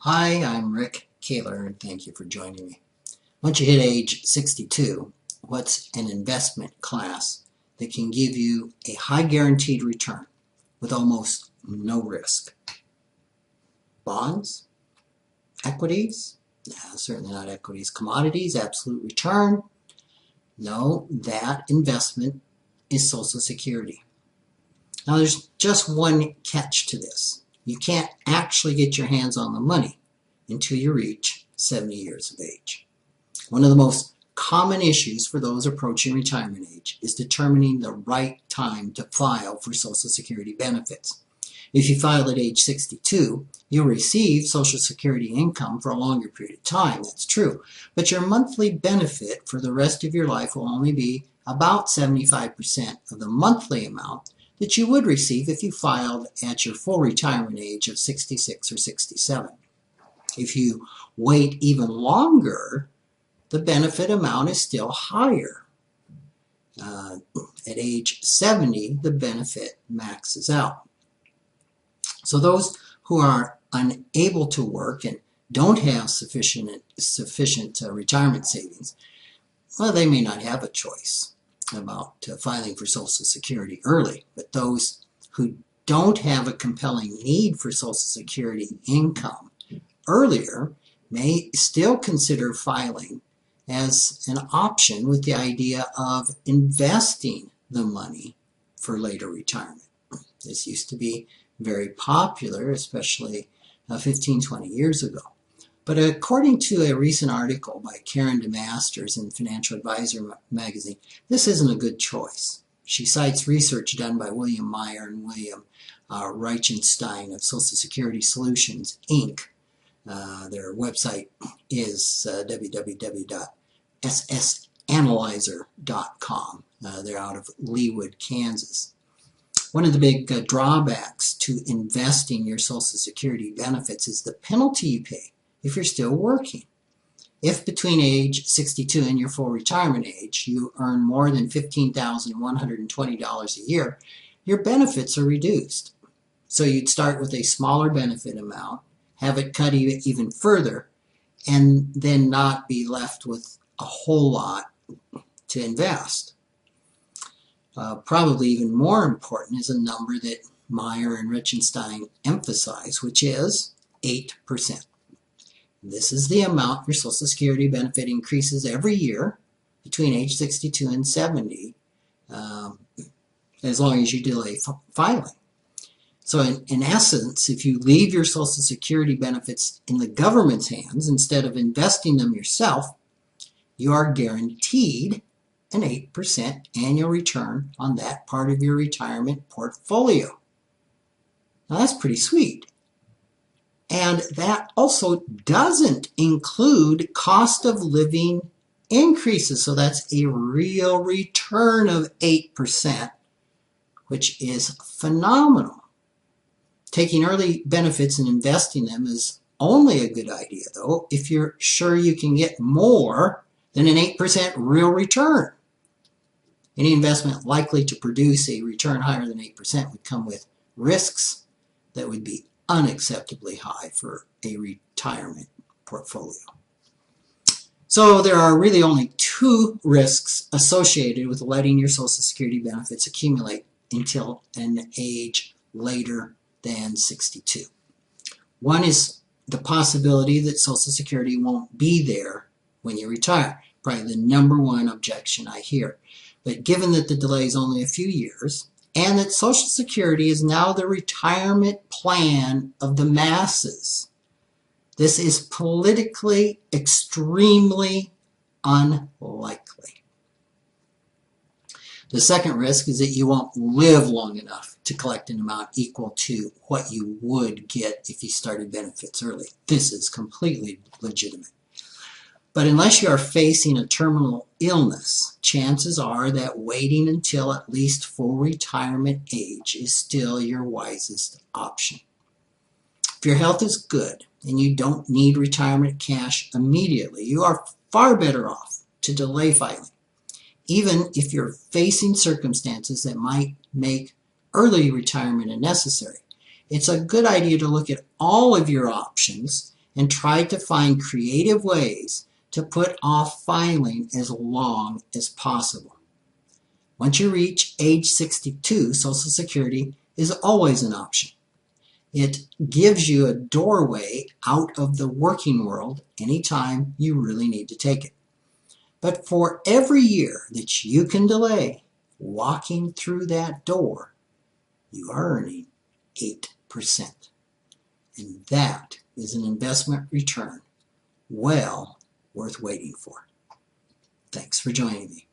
Hi, I'm Rick Kaler, and thank you for joining me. Once you hit age 62, what's an investment class that can give you a high guaranteed return with almost no risk? Bonds? Equities? No, certainly not equities. Commodities? Absolute return? No, that investment is Social Security. Now, there's just one catch to this. You can't actually get your hands on the money until you reach 70 years of age. One of the most common issues for those approaching retirement age is determining the right time to file for Social Security benefits. If you file at age 62, you'll receive Social Security income for a longer period of time, that's true, but your monthly benefit for the rest of your life will only be about 75% of the monthly amount that you would receive if you filed at your full retirement age of 66 or 67. If you wait even longer, the benefit amount is still higher. At age 70, the benefit maxes out. So those who are unable to work and don't have sufficient retirement savings, well, they may not have a choice about filing for Social Security early, but those who don't have a compelling need for Social Security income earlier may still consider filing as an option with the idea of investing the money for later retirement. This used to be very popular, especially 15-20 years ago. But according to a recent article by Karen DeMasters in Financial Advisor magazine, this isn't a good choice. She cites research done by William Meyer and William Reichenstein of Social Security Solutions, Inc. Their website is www.ssanalyzer.com. They're out of Leawood, Kansas. One of the big drawbacks to investing your Social Security benefits is the penalty you pay if you're still working. If between age 62 and your full retirement age you earn more than $15,120 a year, your benefits are reduced. So you'd start with a smaller benefit amount, have it cut even further, and then not be left with a whole lot to invest. Probably even more important is a number that Meyer and Reichenstein emphasize, which is 8%. This is the amount your Social Security benefit increases every year between age 62 and 70, as long as you delay filing. So in essence, if you leave your Social Security benefits in the government's hands instead of investing them yourself, you are guaranteed an 8% annual return on that part of your retirement portfolio. Now that's pretty sweet. And that also doesn't include cost of living increases. So that's a real return of 8%, which is phenomenal. Taking early benefits and investing them is only a good idea, though, if you're sure you can get more than an 8% real return. Any investment likely to produce a return higher than 8% would come with risks that would be unacceptably high for a retirement portfolio. So there are really only two risks associated with letting your Social Security benefits accumulate until an age later than 62. One is the possibility that Social Security won't be there when you retire. Probably the number one objection I hear. But given that the delay is only a few years, and that Social Security is now the retirement plan of the masses, this is politically extremely unlikely. The second risk is that you won't live long enough to collect an amount equal to what you would get if you started benefits early. This is completely legitimate. But unless you are facing a terminal illness, chances are that waiting until at least full retirement age is still your wisest option. If your health is good and you don't need retirement cash immediately, you are far better off to delay filing, even if you're facing circumstances that might make early retirement unnecessary. It's a good idea to look at all of your options and tried to find creative ways to put off filing as long as possible. Once you reach age 62, Social Security is always an option. It gives you a doorway out of the working world anytime you really need to take it. But for every year that you can delay walking through that door, you are earning 8%. And that is an investment return well worth waiting for. Thanks for joining me.